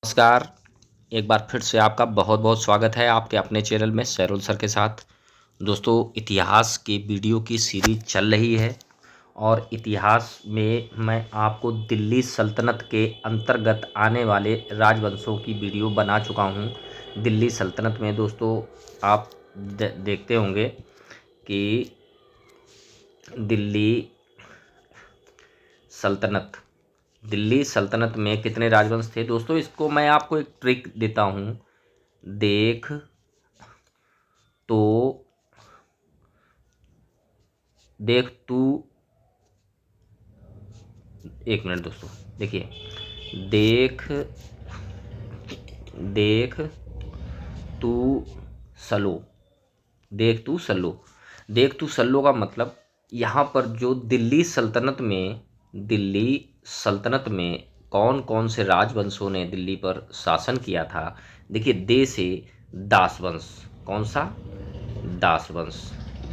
नमस्कार। एक बार फिर से आपका बहुत बहुत स्वागत है आपके अपने चैनल में सैरुल सर के साथ। दोस्तों, इतिहास के वीडियो की सीरीज चल रही है और इतिहास में मैं आपको दिल्ली सल्तनत के अंतर्गत आने वाले राजवंशों की वीडियो बना चुका हूं। दिल्ली सल्तनत में दोस्तों आप देखते होंगे कि दिल्ली सल्तनत दिल्ली सल्तनत में कितने राजवंश थे दोस्तों। इसको मैं आपको एक ट्रिक देता हूँ। देख तो देख तू एक मिनट दोस्तों, देखिए। देख देख तू सलो देख तू सल्लो देख तू सल्लो का मतलब यहाँ पर जो दिल्ली सल्तनत में कौन कौन से राजवंशों ने दिल्ली पर शासन किया था। देखिए, दे से दासवंश। कौन सा? दासवंश।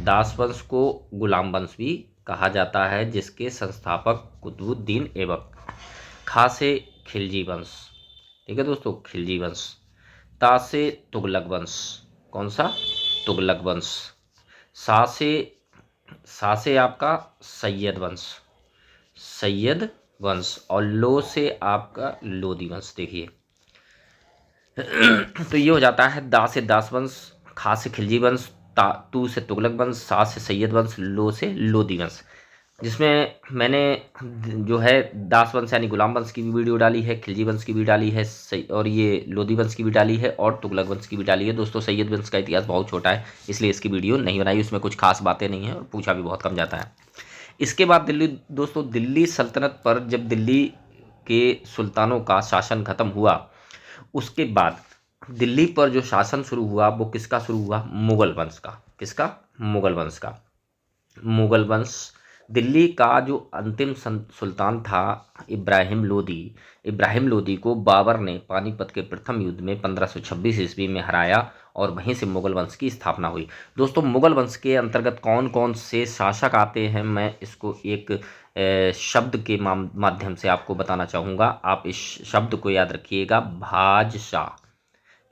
दासवंश को गुलाम वंश भी कहा जाता है, जिसके संस्थापक कुतुबुद्दीन ऐबक। खा से खिलजी वंश। ठीक है दोस्तों, खिलजी वंश। ता से तुगलक वंश। कौन सा? तुगलक वंश। सा से सा से आपका सैयद वंश। सैयद वंश। और लो से आपका लोदी वंश। देखिए तो ये हो जाता है दा से दास वंश, खा से खिलजी वंश, ता तू से तुगलक वंश, सा से सैयद वंश, लो से लोदी वंश। जिसमें मैंने जो है दास वंश यानी गुलाम वंश की भी वीडियो डाली है, खिलजी वंश की भी डाली है, और ये लोदी वंश की भी डाली है और तुगलक वंश की भी डाली है। दोस्तों, सैयद वंश का इतिहास बहुत छोटा है, इसलिए इसकी वीडियो नहीं बनाई। उसमें कुछ खास बातें नहीं है और पूछा भी बहुत कम जाता है। इसके बाद दिल्ली सल्तनत पर जब दिल्ली के सुल्तानों का शासन खत्म हुआ, उसके बाद दिल्ली पर जो शासन शुरू हुआ वो किसका शुरू हुआ? मुगल वंश का। किसका? मुगल वंश का। मुगल वंश। दिल्ली का जो अंतिम सुल्तान था इब्राहिम लोदी को बाबर ने पानीपत के प्रथम युद्ध में 1526 ईस्वी में हराया और वहीं से मुगल वंश की स्थापना हुई। दोस्तों, मुगल वंश के अंतर्गत कौन कौन से शासक आते हैं, मैं इसको एक शब्द के माध्यम से आपको बताना चाहूँगा। आप इस शब्द को याद रखिएगा, भाजशाह।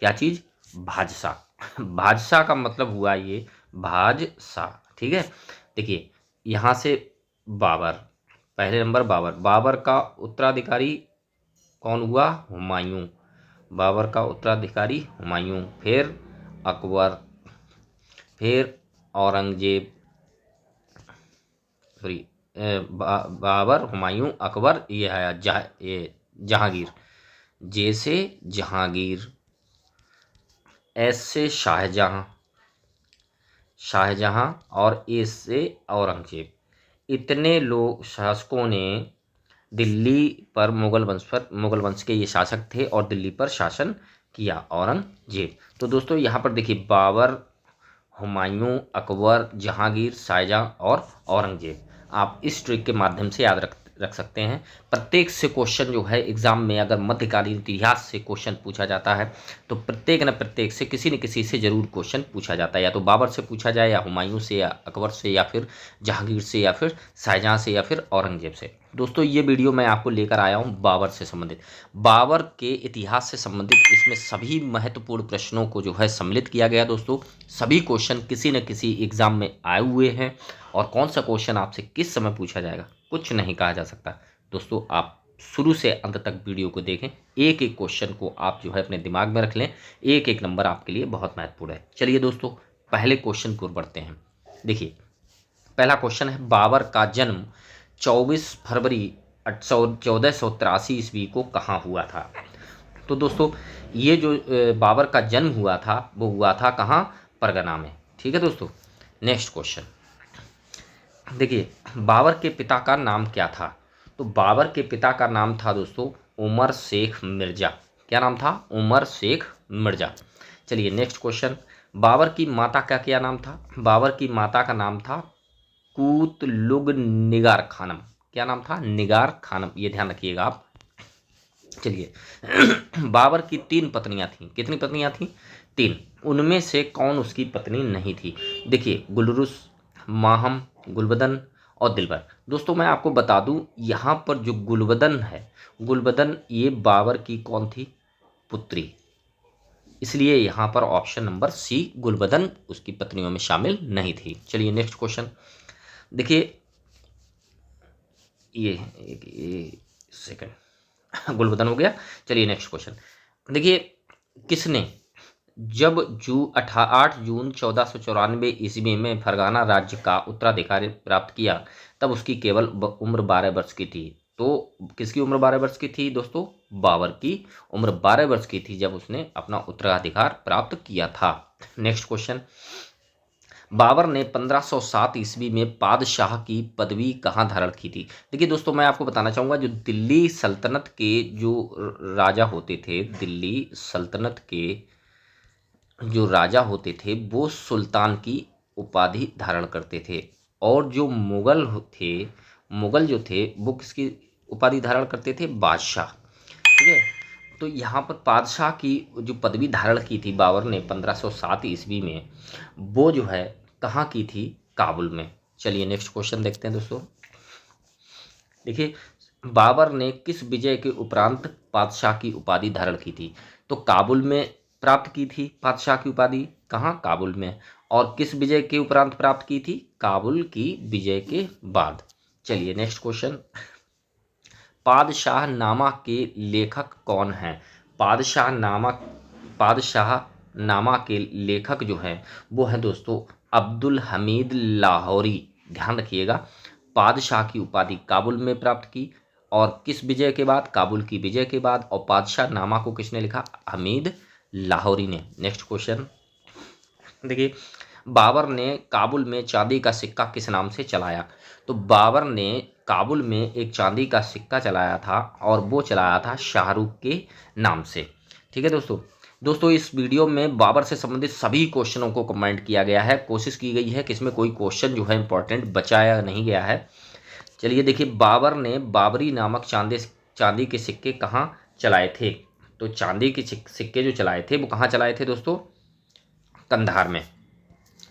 क्या चीज़? भाजशाह। भाजशाह का मतलब हुआ ये भाजशाह। ठीक है, देखिए यहाँ से बाबर, पहले नंबर बाबर। बाबर का उत्तराधिकारी कौन हुआ? हुमायूं। बाबर का उत्तराधिकारी हुमायूं। फिर अकबर, फिर औरंगजेब, सॉरी, बाबर, हुमायूं, अकबर, ये है ये जहांगीर। जैसे जहांगीर, ऐसे शाहजहां, शाहजहां और ए से औरंगजेब। इतने लोग शासकों ने दिल्ली पर मुगल वंश के ये शासक थे और दिल्ली पर शासन किया। औरंगजेब। तो दोस्तों यहाँ पर देखिए, बाबर, हुमायूं, अकबर, जहांगीर, शाहजहां और औरंगजेब। आप इस ट्रिक के माध्यम से याद रख सकते हैं। प्रत्येक से क्वेश्चन जो है एग्जाम में, अगर मध्यकालीन इतिहास से क्वेश्चन पूछा जाता है तो प्रत्येक न प्रत्येक से किसी न किसी से जरूर क्वेश्चन पूछा जाता है। या तो बाबर से पूछा जाए, या हुमायूं से, या अकबर से, या फिर जहांगीर से, या फिर शाहजहां से, या फिर औरंगजेब से। दोस्तों, ये वीडियो मैं आपको लेकर आया हूँ बाबर से संबंधित, बाबर के इतिहास से संबंधित। इसमें सभी महत्वपूर्ण प्रश्नों को जो है सम्मिलित किया गया। दोस्तों, सभी क्वेश्चन किसी न किसी एग्जाम में आए हुए हैं और कौन सा क्वेश्चन आपसे किस समय पूछा जाएगा कुछ नहीं कहा जा सकता। दोस्तों, आप शुरू से अंत तक वीडियो को देखें, एक एक क्वेश्चन को आप जो है अपने दिमाग में रख लें। एक एक नंबर आपके लिए बहुत महत्वपूर्ण है। चलिए दोस्तों, पहले क्वेश्चन को बढ़ते हैं। देखिए, पहला क्वेश्चन है, बाबर का जन्म 24 फरवरी 1483 ईस्वी को कहाँ हुआ था? तो दोस्तों, ये जो बाबर का जन्म हुआ था वो हुआ था कहाँ? परगना में। ठीक है दोस्तों, नेक्स्ट क्वेश्चन देखिए, बाबर के पिता का नाम क्या था? तो बाबर के पिता का नाम था दोस्तों उमर शेख मिर्जा। क्या नाम था? उमर शेख मिर्जा। चलिए नेक्स्ट क्वेश्चन, बाबर की माता का क्या नाम था? बाबर की माता का नाम था कूतलुग निगार खानम। क्या नाम था? निगार खानम, ये ध्यान रखिएगा आप। चलिए बाबर की 3 पत्नियां थीं। कितनी पत्नियां थीं? 3। उनमें से कौन उसकी पत्नी नहीं थी? देखिए, गुलरुस, माहम, गुलबदन और दिलबर। दोस्तों, मैं आपको बता दूं, यहाँ पर जो गुलबदन है, गुलबदन ये बाबर की कौन थी? पुत्री, इसलिए यहाँ पर ऑप्शन नंबर सी गुलबदन उसकी पत्नियों में शामिल नहीं थी। चलिए नेक्स्ट क्वेश्चन देखिए, ये सेकंड गुलबदन हो गया। चलिए नेक्स्ट क्वेश्चन देखिए, किसने जब 8 जून 1494 ईस्वी में फरगाना राज्य का उत्तराधिकारी प्राप्त किया, तब उसकी केवल उम्र 12 वर्ष की थी। तो किसकी उम्र 12 वर्ष की थी दोस्तों? बाबर की उम्र 12 वर्ष की थी जब उसने अपना उत्तराधिकार प्राप्त किया था। नेक्स्ट क्वेश्चन, बाबर ने 1507 ईस्वी में पादशाह की पदवी कहाँ धारण की थी? देखिए दोस्तों, मैं आपको बताना चाहूँगा, जो दिल्ली सल्तनत के जो राजा होते थे, दिल्ली सल्तनत के जो राजा होते थे वो सुल्तान की उपाधि धारण करते थे, और जो मुगल जो थे वो किसकी उपाधि धारण करते थे? बादशाह। ठीक है, तो यहाँ पर बादशाह की जो पदवी धारण की थी बाबर ने 1507 ईस्वी में, वो जो है कहाँ की थी? काबुल में। चलिए नेक्स्ट क्वेश्चन देखते हैं दोस्तों। देखिए, बाबर ने किस विजय के उपरांत बादशाह की उपाधि धारण की थी? तो काबुल में प्राप्त की थी बादशाह की उपाधि। कहाँ? काबुल में। और किस विजय के उपरांत प्राप्त की थी? काबुल की विजय के बाद। चलिए नेक्स्ट क्वेश्चन, पादशाहनामा के लेखक कौन हैं? पादशाहनामा के लेखक जो हैं वो हैं दोस्तों अब्दुल हमीद लाहौरी। ध्यान रखिएगा, पादशाह की उपाधि काबुल में प्राप्त की, और किस विजय के बाद? काबुल की विजय के बाद। और पादशाहनामा को किसने लिखा? हमीद लाहौरी ने। नेक्स्ट क्वेश्चन देखिए, बाबर ने काबुल में चांदी का सिक्का किस नाम से चलाया? तो बाबर ने काबुल में एक चांदी का सिक्का चलाया था, और वो चलाया था शाहरुख के नाम से। ठीक है दोस्तों, इस वीडियो में बाबर से संबंधित सभी क्वेश्चनों को कमेंट किया गया है। कोशिश की गई है कि इसमें कोई क्वेश्चन जो है इंपॉर्टेंट बचाया नहीं गया है। चलिए देखिए, बाबर ने बाबरी नामक चांदी के सिक्के कहाँ चलाए थे? तो चांदी के सिक्के जो चलाए थे वो कहाँ चलाए थे दोस्तों? कंधार में।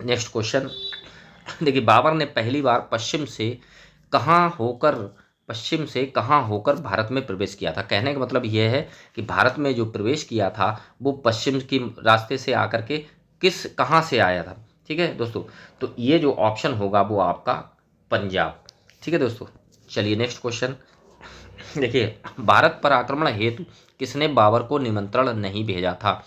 नेक्स्ट क्वेश्चन देखिए, बाबर ने पहली बार पश्चिम से कहाँ होकर भारत में प्रवेश किया था? कहने का मतलब यह है कि भारत में जो प्रवेश किया था वो पश्चिम की रास्ते से आकर के कहाँ से आया था? ठीक है दोस्तों, तो ये जो ऑप्शन होगा वो आपका पंजाब। ठीक है दोस्तों, चलिए नेक्स्ट क्वेश्चन देखिए, भारत पर आक्रमण हेतु किसने बाबर को निमंत्रण नहीं भेजा था?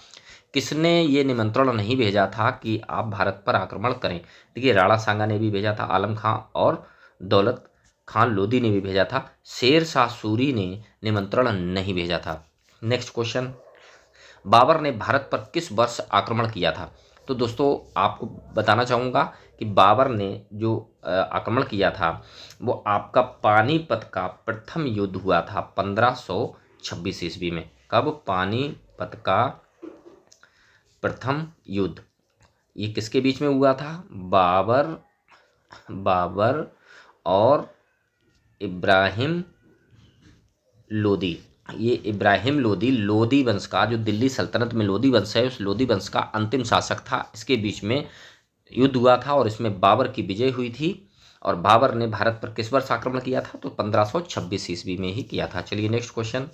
किसने ये निमंत्रण नहीं भेजा था कि आप भारत पर आक्रमण करें? देखिए, राणा सांगा ने भी भेजा था, आलम खां और दौलत खान लोधी ने भी भेजा था, शेर शाह सूरी ने निमंत्रण नहीं भेजा था। नेक्स्ट क्वेश्चन, बाबर ने भारत पर किस वर्ष आक्रमण किया था? तो दोस्तों, आपको बताना चाहूँगा कि बाबर ने जो आक्रमण किया था वो आपका पानीपत का प्रथम युद्ध हुआ था 1526 ईस्वी में। कब? पानीपत का प्रथम युद्ध। ये किसके बीच में हुआ था? बाबर और इब्राहिम लोदी। ये इब्राहिम लोदी, लोदी वंश का, जो दिल्ली सल्तनत में लोदी वंश है, उस लोदी वंश का अंतिम शासक था। इसके बीच में युद्ध हुआ था और इसमें बाबर की विजय हुई थी। और बाबर ने भारत पर किस वर्ष आक्रमण किया था? तो 1526 ईस्वी में ही किया था। चलिए नेक्स्ट क्वेश्चन,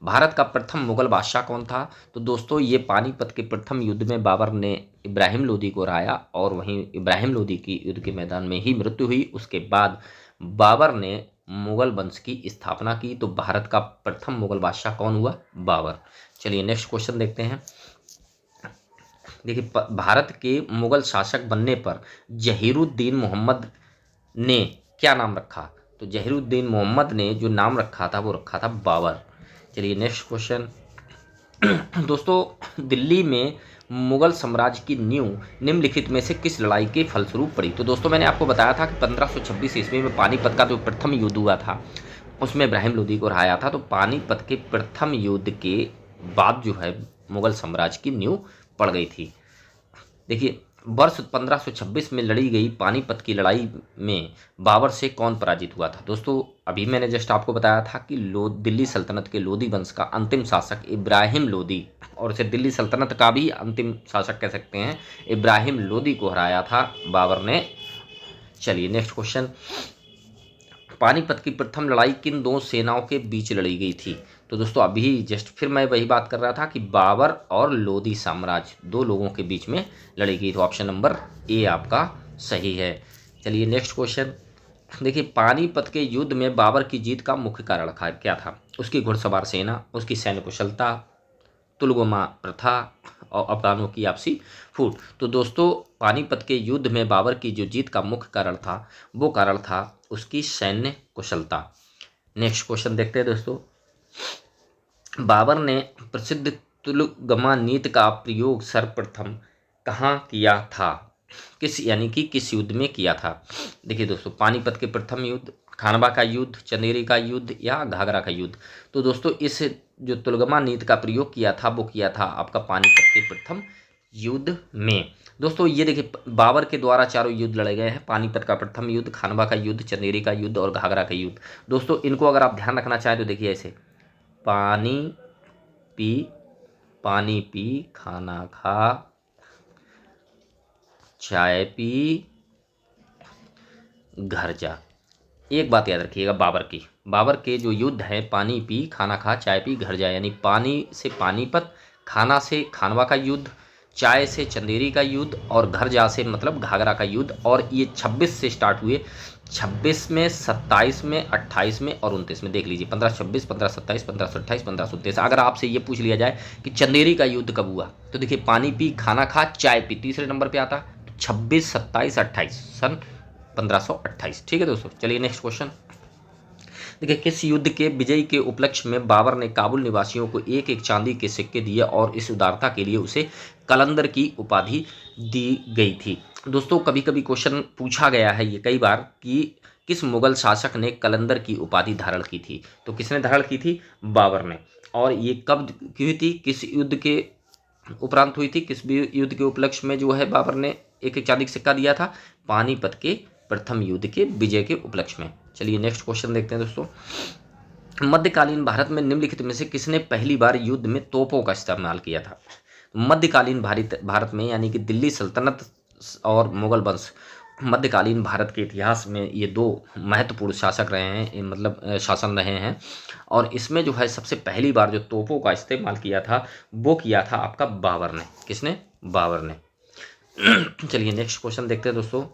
भारत का प्रथम मुगल बादशाह कौन था? तो दोस्तों, ये पानीपत के प्रथम युद्ध में बाबर ने इब्राहिम लोदी को हराया, और वहीं इब्राहिम लोदी की युद्ध के मैदान में ही मृत्यु हुई। उसके बाद बाबर ने मुगल वंश की स्थापना की। तो भारत का प्रथम मुगल बादशाह कौन हुआ? बाबर। चलिए नेक्स्ट क्वेश्चन देखते हैं। देखिए, भारत के मुगल शासक बनने पर जहीरुद्दीन मोहम्मद ने क्या नाम रखा? तो जहीरुद्दीन मोहम्मद ने जो नाम रखा था वो रखा था बाबर। चलिए नेक्स्ट क्वेश्चन दोस्तों, दिल्ली में मुगल साम्राज्य की नींव निम्नलिखित में से किस लड़ाई के फलस्वरूप पड़ी? तो दोस्तों, मैंने आपको बताया था कि 1526 ईस्वी में पानीपत का जो प्रथम युद्ध हुआ था उसमें इब्राहिम लोदी को हराया था। तो पानीपत के प्रथम युद्ध के बाद जो है मुगल साम्राज्य की नींव पड़ गई थी। देखिए, वर्ष 1526 में लड़ी गई पानीपत की लड़ाई में बाबर से कौन पराजित हुआ था? दोस्तों, अभी मैंने जस्ट आपको बताया था कि दिल्ली सल्तनत के लोदी वंश का अंतिम शासक इब्राहिम लोदी, और इसे दिल्ली सल्तनत का भी अंतिम शासक कह सकते हैं, इब्राहिम लोदी को हराया था बाबर ने। चलिए नेक्स्ट क्वेश्चन, पानीपत की प्रथम लड़ाई किन दो सेनाओं के बीच लड़ी गई थी? तो दोस्तों अभी जस्ट फिर मैं वही बात कर रहा था कि बाबर और लोदी साम्राज्य दो लोगों के बीच में लड़ी गई। तो ऑप्शन नंबर ए आपका सही है। चलिए नेक्स्ट क्वेश्चन देखिए, पानीपत के युद्ध में बाबर की जीत का मुख्य कारण क्या था? उसकी घुड़सवार सेना, उसकी सैन्य कुशलता, तुलगमा प्रथा और अफगानों की आपसी फूट। तो दोस्तों पानीपत के युद्ध में बाबर की जो जीत का मुख्य कारण था वो कारण था उसकी सैन्य कुशलता। नेक्स्ट क्वेश्चन देखते हैं दोस्तों, बाबर ने प्रसिद्ध तुलगमा नीति का प्रयोग सर्वप्रथम कहाँ किया था? किस युद्ध में किया था? देखिए दोस्तों, पानीपत के प्रथम युद्ध, खानवा का युद्ध, चंदेरी का युद्ध या घाघरा का युद्ध। तो दोस्तों इस जो तुलगमा नीति का प्रयोग किया था वो किया था आपका पानीपत के प्रथम युद्ध में। दोस्तों ये देखिए, बाबर के द्वारा चारों युद्ध लड़े गए हैं, पानीपत का प्रथम युद्ध, खानवा का युद्ध, चंदेरी का युद्ध और घाघरा का युद्ध। दोस्तों इनको अगर आप ध्यान रखना चाहें तो देखिए ऐसे, पानी पी, पानी पी, खाना खा, चाय पी, घर जा। एक बात याद रखिएगा, बाबर के जो युद्ध है, पानी पी, खाना खा, चाय पी, घर जा, यानी पानी से पानीपत, खाना से खानवा का युद्ध, चाय से चंदेरी का युद्ध और घर जा से मतलब घाघरा का युद्ध। और ये 26 से स्टार्ट हुए, 26 में, 27 में, 28 में और 29 में। देख लीजिए 15-26, 15-27, 15-28, 15-29। अगर आपसे ये पूछ लिया जाए कि चंदेरी का युद्ध कब हुआ, तो देखिए पानी पी, खाना खा, चाय पी तीसरे नंबर पे आता, 26, 27, 28 सन 1528। ठीक है दोस्तों, चलिए नेक्स्ट क्वेश्चन देखिए, किस युद्ध के विजय के उपलक्ष्य में बाबर ने काबुल निवासियों को एक एक चांदी के सिक्के दिए और इस उदारता के लिए उसे कलंदर की उपाधि दी गई थी? दोस्तों कभी कभी क्वेश्चन पूछा गया है ये कई बार कि किस मुगल शासक ने कलंदर की उपाधि धारण की थी? तो किसने धारण की थी? बाबर ने। और ये कब की हुई थी, किस युद्ध के उपरांत हुई थी, किस युद्ध के उपलक्ष्य में जो है बाबर ने एक एक चांदी का सिक्का दिया था? पानीपत के प्रथम युद्ध के विजय के उपलक्ष्य में। चलिए नेक्स्ट क्वेश्चन देखते हैं दोस्तों, मध्यकालीन भारत में निम्नलिखित में से किसने पहली बार युद्ध में तोपों का इस्तेमाल किया था? मध्यकालीन भारत में यानी कि दिल्ली सल्तनत और मुगल वंश, मध्यकालीन भारत के इतिहास में ये दो महत्वपूर्ण शासक रहे हैं, मतलब शासन रहे हैं। और इसमें जो है सबसे पहली बार जो तोपों का इस्तेमाल किया था वो किया था आपका बाबर ने। किसने? बाबर ने। चलिए नेक्स्ट क्वेश्चन देखते हैं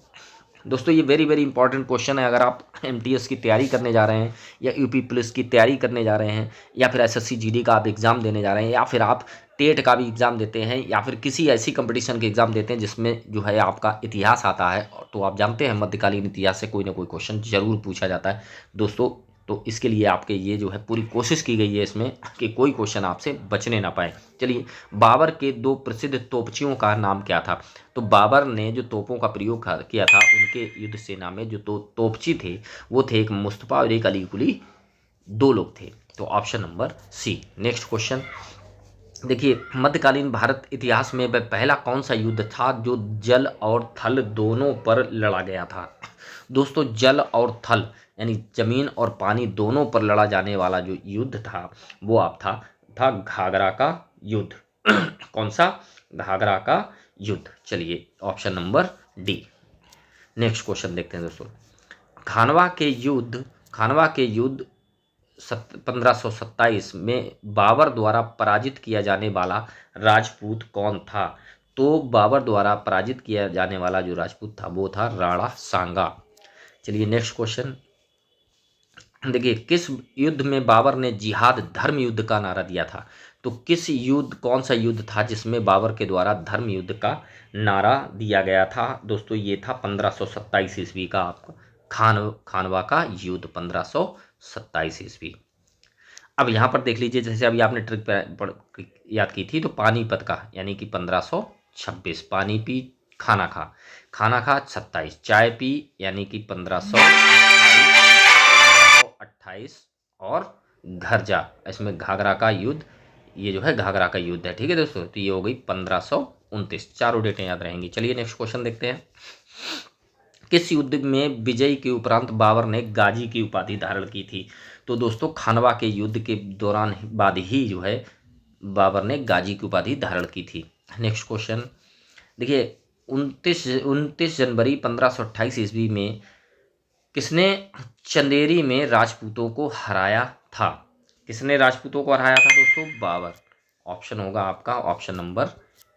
दोस्तों ये वेरी वेरी इंपॉर्टेंट क्वेश्चन है। अगर आप एमटीएस की तैयारी करने जा रहे हैं या यूपी पुलिस की तैयारी करने जा रहे हैं या फिर एसएससी जीडी का आप एग्ज़ाम देने जा रहे हैं या फिर आप टेट का भी एग्ज़ाम देते हैं या फिर किसी ऐसी कंपटीशन के एग्ज़ाम देते हैं जिसमें जो है आपका इतिहास आता है, तो आप जानते हैं मध्यकालीन इतिहास से कोई ना कोई क्वेश्चन जरूर पूछा जाता है दोस्तों। तो इसके लिए आपके ये जो है पूरी कोशिश की गई है इसमें कि कोई क्वेश्चन आपसे बचने ना पाए। चलिए, बाबर के दो प्रसिद्ध तोपचियों का नाम क्या था? तो बाबर ने जो तोपों का प्रयोग किया था उनके युद्ध सेना में जो तोपची थे वो थे एक मुस्तफा और एक अली कुली, दो लोग थे। तो option number C. Next question देखिए, मध्यकालीन भारत इतिहास में वह पहला कौन सा युद्ध था जो जल और थल दोनों पर लड़ा गया था? दोस्तों जल और थल यानी जमीन और पानी दोनों पर लड़ा जाने वाला जो युद्ध था वो आप था घाघरा का युद्ध। कौन सा? घाघरा का युद्ध। चलिए option number D. Next question देखते हैं दोस्तों, खानवा के युद्ध 1527 में बाबर द्वारा पराजित किया जाने वाला राजपूत कौन था? तो बाबर द्वारा पराजित किया जाने वाला जो राजपूत था वो था राणा सांगा। चलिए नेक्स्ट क्वेश्चन देखिए, किस युद्ध में बाबर ने जिहाद धर्म युद्ध का नारा दिया था? तो कौन सा युद्ध था जिसमें बाबर के द्वारा धर्म युद्ध का नारा दिया गया था? दोस्तों ये था 1527 ईस्वी का आपका खानवा का युद्ध, 1527 ईस्वी। अब यहाँ पर देख लीजिए, जैसे अभी आपने ट्रिक याद की थी, तो पानीपत का यानी कि 1526, पानी पी, खाना खा, 27, चाय पी यानी कि 1528 और घर जा, इसमें घाघरा का युद्ध, ये जो है घाघरा का युद्ध है। ठीक है दोस्तों, तो ये हो गई 1529। चारों डेटें याद रहेंगी। चलिए नेक्स्ट क्वेश्चन देखते हैं, किस युद्ध में विजय के उपरांत बाबर ने गाजी की उपाधि धारण की थी? तो दोस्तों खानवा के युद्ध के दौरान बाद ही जो है बाबर ने गाजी की उपाधि धारण की थी। नेक्स्ट क्वेश्चन देखिए, 29 जनवरी 1528 ईस्वी में किसने चंदेरी में राजपूतों को हराया था? किसने राजपूतों को हराया था दोस्तों? बाबर। ऑप्शन होगा आपका ऑप्शन नंबर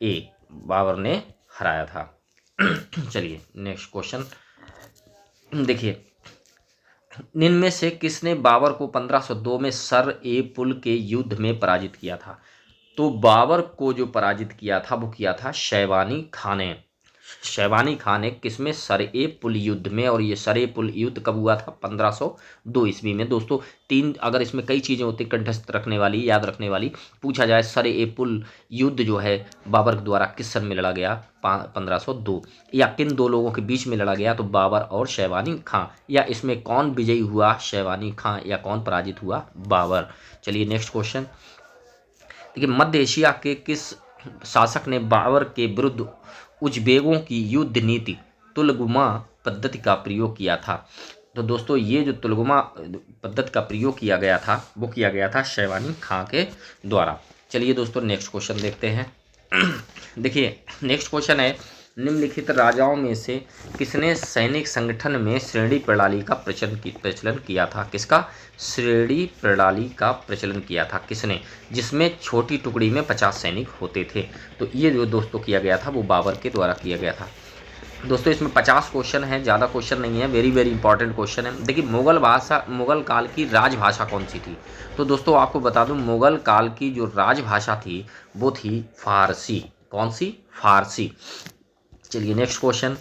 ए, बाबर ने हराया था। चलिए नेक्स्ट क्वेश्चन देखिए, निम्न में से किसने बाबर को 1502 में सर ए पुल के युद्ध में पराजित किया था? तो बाबर को जो पराजित किया था वो किया था शैवानी खान ने। शैवानी खान ने किसमें? सर ए पुल युद्ध में। और ये सर ए पुल युद्ध कब हुआ था? 1502 ईस्वी में। दोस्तों तीन, अगर इसमें कई चीज़ें होती कंठस्थ रखने वाली, याद रखने वाली, पूछा जाए सर ए पुल युद्ध जो है बाबर द्वारा किस सन में लड़ा गया? 1502। या किन दो लोगों के बीच में लड़ा गया? तो बाबर और शैवानी खां। या इसमें कौन विजयी हुआ? शैवानी खां। या कौन पराजित हुआ? बाबर। चलिए नेक्स्ट क्वेश्चन देखिए, मध्य एशिया के किस शासक ने बाबर के विरुद्ध उज़्बेकों की युद्ध नीति तुलगुमा पद्धति का प्रयोग किया था? तो दोस्तों ये जो तुलगुमा पद्धति का प्रयोग किया गया था वो किया गया था शैवानी खां के द्वारा। चलिए दोस्तों नेक्स्ट क्वेश्चन देखते हैं। देखिए नेक्स्ट क्वेश्चन है, निम्नलिखित राजाओं में से किसने सैनिक संगठन में श्रेणी प्रणाली का प्रचलन किया था? किसका? श्रेणी प्रणाली का प्रचलन किया था किसने? जिसमें छोटी टुकड़ी में 50 सैनिक होते थे। तो ये जो दोस्तों किया गया था वो बाबर के द्वारा किया गया था। दोस्तों इसमें 50 क्वेश्चन है, ज़्यादा क्वेश्चन नहीं है, वेरी वेरी इंपॉर्टेंट क्वेश्चन है। देखिए मुगल काल की राजभाषा कौन सी थी? तो दोस्तों आपको बता दूं, मुगल काल की जो राजभाषा थी वो थी फारसी। कौन सी? फारसी। चलिए नेक्स्ट क्वेश्चन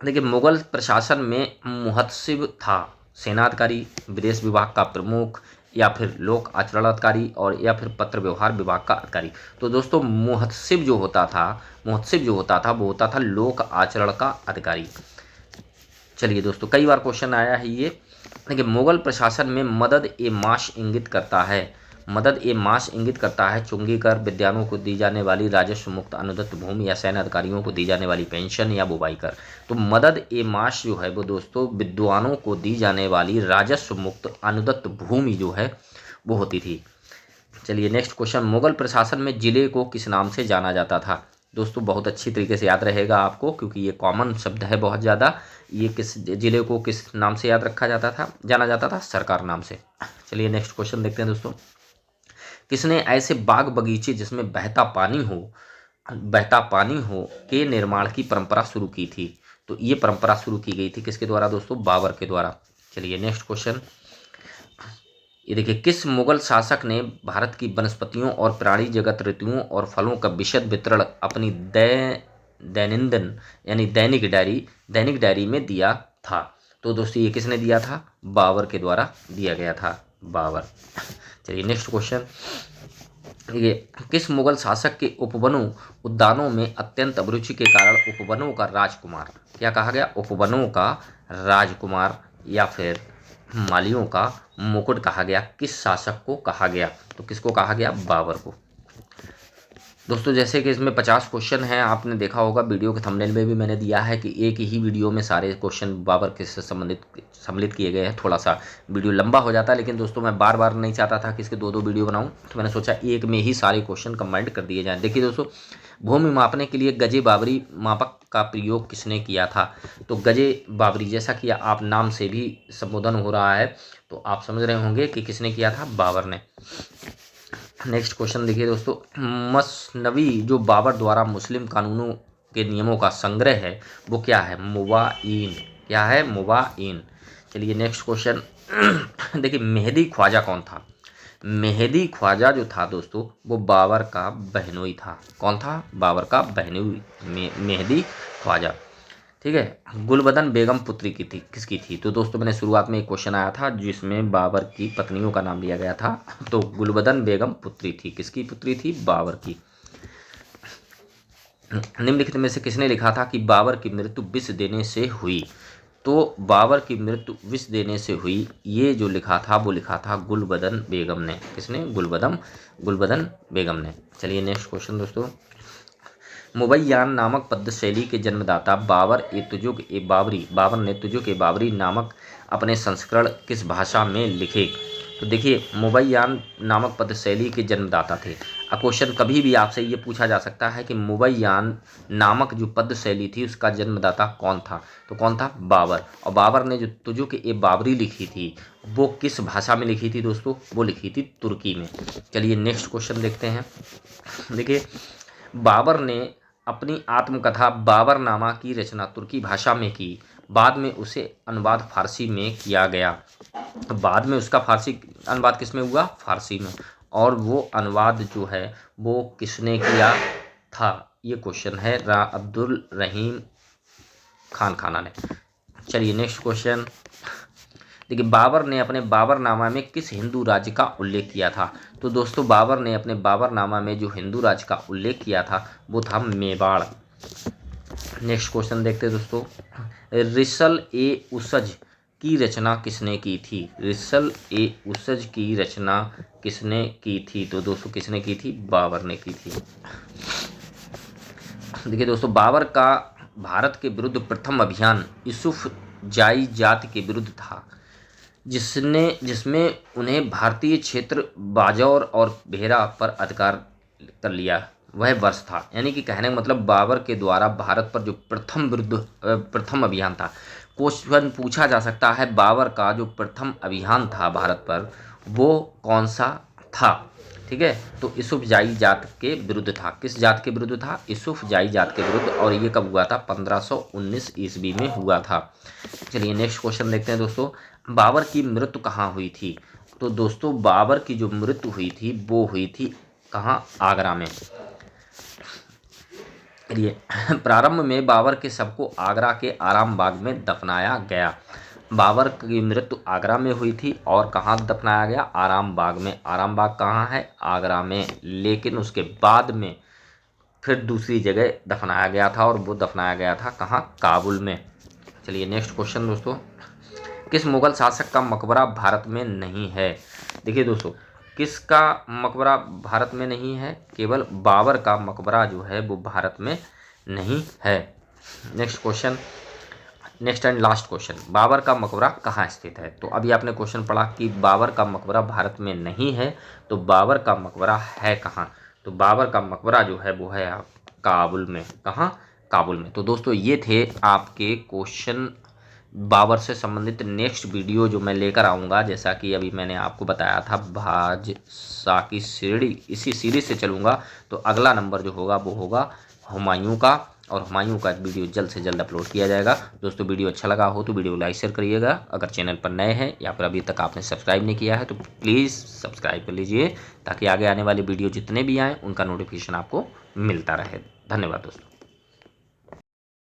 देखिए, मुगल प्रशासन में मुहत्सिब था सेनाधिकारी, विदेश विभाग का प्रमुख, या फिर लोक आचरण अधिकारी, और या फिर पत्र व्यवहार विभाग का अधिकारी। तो दोस्तों मुहत्सिब जो होता था वो होता था लोक आचरण का अधिकारी। चलिए दोस्तों कई बार क्वेश्चन आया है ये। देखिए मुगल प्रशासन में मदद ए माश इंगित करता है, चुंगी कर, विद्वानों को दी जाने वाली राजस्व मुक्त अनुदत्त भूमि, या सैन्य अधिकारियों को दी जाने वाली पेंशन, या बुवाई कर। तो मदद ए माश जो है वो दोस्तों विद्वानों को दी जाने वाली राजस्व मुक्त अनुदत्त भूमि जो है वो होती थी। चलिए नेक्स्ट क्वेश्चन, मुगल प्रशासन में जिले को किस नाम से जाना जाता था? दोस्तों बहुत अच्छी तरीके से याद रहेगा आपको, क्योंकि ये कॉमन शब्द है बहुत ज़्यादा। ये किस जिले को किस नाम से याद रखा जाता था, जाना जाता था? सरकार नाम से। चलिए नेक्स्ट क्वेश्चन देखते हैं दोस्तों, किसने ऐसे बाग बगीचे जिसमें बहता पानी हो के निर्माण की परंपरा शुरू की थी? तो ये परंपरा शुरू की गई थी किसके द्वारा दोस्तों? बाबर के द्वारा। चलिए नेक्स्ट क्वेश्चन ये देखिए, किस मुगल शासक ने भारत की वनस्पतियों और प्राणी जगत, ऋतुओं और फलों का विशद वितरण अपनी दैनंदिन यानी दैनिक डायरी में दिया था? तो दोस्तों ये किसने दिया था? बाबर के द्वारा दिया गया था, बाबर। चलिए नेक्स्ट क्वेश्चन, ये किस मुगल शासक के उपवनों उद्यानों में अत्यंत अभिरुचि के कारण उपवनों का राजकुमार, क्या कहा गया? उपवनों का राजकुमार या फिर मालियों का मुकुट कहा गया? किस शासक को कहा गया? तो किसको कहा गया? बाबर को। दोस्तों जैसे कि इसमें 50 क्वेश्चन हैं, आपने देखा होगा वीडियो के थंबनेल में भी मैंने दिया है कि एक ही वीडियो में सारे क्वेश्चन बाबर के से सम्मिलित किए गए हैं। थोड़ा सा वीडियो लंबा हो जाता है, लेकिन दोस्तों मैं बार बार नहीं चाहता था कि इसके दो वीडियो बनाऊं, तो मैंने सोचा एक में ही सारे क्वेश्चन कंबाइंड कर दिए जाएँ। देखिए दोस्तों, भूमि मापने के लिए गजे बाबरी मापक का प्रयोग किसने किया था? तो गजे बाबरी, जैसा कि आप नाम से भी संबोधन हो रहा है तो आप समझ रहे होंगे कि किसने किया था? बाबर ने। नेक्स्ट क्वेश्चन देखिए दोस्तों, मसनवी जो बाबर द्वारा मुस्लिम कानूनों के नियमों का संग्रह है वो क्या है? मुबाइन। क्या है? मुबाइन। चलिए नेक्स्ट क्वेश्चन देखिए, मेहदी ख्वाजा कौन था? मेहदी ख्वाजा जो था दोस्तों वो बाबर का बहनोई था। कौन था? बाबर का बहनोई मेहदी ख्वाजा। ठीक है। गुलबदन बेगम पुत्री की थी, किसकी थी? तो दोस्तों मैंने शुरुआत में एक क्वेश्चन आया था जिसमें बाबर की पत्नियों का नाम लिया गया था, तो गुलबदन बेगम पुत्री थी, किसकी पुत्री थी? बाबर की। निम्नलिखित में से किसने लिखा था कि बाबर की मृत्यु विष देने से हुई? तो बाबर की मृत्यु विष देने से हुई, ये जो लिखा था वो लिखा था गुलबदन बेगम ने। किसने? गुलबदन बेगम ने। चलिए नेक्स्ट क्वेश्चन दोस्तों, मुबैयान नामक पद्य शैली के जन्मदाता बाबर ने तुजुक ए बाबरी नामक अपने संस्करण किस भाषा में लिखे? तो देखिए मुबैयान नामक पद्य शैली के जन्मदाता थे क्वेश्चन कभी भी आपसे ये पूछा जा सकता है कि मुबैयान नामक जो पद्य शैली थी उसका जन्मदाता कौन था, तो कौन था, बाबर। और बाबर ने जो तुझो के ए बाबरी लिखी थी वो किस भाषा में लिखी थी दोस्तों, वो लिखी थी तुर्की में। चलिए नेक्स्ट क्वेश्चन देखते हैं। देखिए, बाबर ने अपनी आत्मकथा बाबरनामा की रचना तुर्की भाषा में की, बाद में उसे अनुवाद फारसी में किया गया। बाद में उसका फारसी अनुवाद किस में हुआ, फारसी में। और वो अनुवाद जो है वो किसने किया था, ये क्वेश्चन है अब्दुल रहीम खान खाना ने। चलिए नेक्स्ट क्वेश्चन। देखिए, बाबर ने अपने बाबरनामा में किस हिंदू राज्य का उल्लेख किया था, तो दोस्तों बाबर ने अपने बाबरनामा में जो हिंदू राज्य का उल्लेख किया था वो था मेवाड़। नेक्स्ट क्वेश्चन देखते हैं दोस्तों। रिसल ए उसज की रचना किसने की थी, रिसल ए उसज की रचना किसने की थी, तो दोस्तों किसने की थी, बाबर ने की थी। देखिए दोस्तों, बाबर का भारत के विरुद्ध प्रथम अभियान यूसुफ जाई जाति के विरुद्ध था, जिसमें उन्हें भारतीय क्षेत्र बाजौर और भेरा पर अधिकार कर लिया, वह वर्ष था। यानी कि कहने का मतलब बाबर के द्वारा भारत पर जो प्रथम अभियान था। क्वेश्चन पूछा जा सकता है बाबर का जो प्रथम अभियान था भारत पर वो कौन सा था, ठीक है। तो यूसुफ जाई जात के विरुद्ध था। किस जात के विरुद्ध था, यूसुफ जाई जात के विरुद्ध। और ये कब हुआ था, 1519 ईस्वी में हुआ था। चलिए नेक्स्ट क्वेश्चन देखते हैं दोस्तों। बाबर की मृत्यु कहाँ हुई थी, तो दोस्तों बाबर की जो मृत्यु हुई थी वो हुई थी कहाँ, आगरा में। ये प्रारंभ में बाबर के शव को आगरा के आराम बाग में दफनाया गया। बाबर की मृत्यु आगरा में हुई थी और कहाँ दफनाया गया, आराम बाग में। आराम बाग कहाँ है, आगरा में। लेकिन उसके बाद में फिर दूसरी जगह दफनाया गया था और वो दफनाया गया था कहाँ, काबुल में। चलिए नेक्स्ट क्वेश्चन दोस्तों। किस मुगल शासक का मकबरा भारत में नहीं है, देखिए दोस्तों किसका मकबरा भारत में नहीं है, केवल बाबर का मकबरा जो है वो भारत में नहीं है। Next question, next and last question, Babur का मकबरा कहाँ स्थित है। तो अभी आपने क्वेश्चन पढ़ा कि बाबर का मकबरा भारत में नहीं है, तो बाबर का मकबरा है कहाँ, तो बाबर का मकबरा जो है वो है काबुल में। कहाँ, काबुल में। तो दोस्तों ये थे आपके क्वेश्चन बाबर से संबंधित। नेक्स्ट वीडियो जो मैं लेकर आऊँगा, जैसा कि अभी मैंने आपको बताया था बादशाह की सीढ़ी, इसी सीरीज से चलूँगा। तो अगला नंबर जो होगा वो होगा हुमायूं का, और हुमायूं का वीडियो जल्द से जल्द अपलोड किया जाएगा। दोस्तों वीडियो अच्छा लगा हो तो वीडियो लाइक शेयर करिएगा। अगर चैनल पर नए हैं या फिर अभी तक आपने सब्सक्राइब नहीं किया है तो प्लीज़ सब्सक्राइब कर लीजिए, ताकि आगे आने वाले वीडियो जितने भी आएँ उनका नोटिफिकेशन आपको मिलता रहे। धन्यवाद दोस्तों।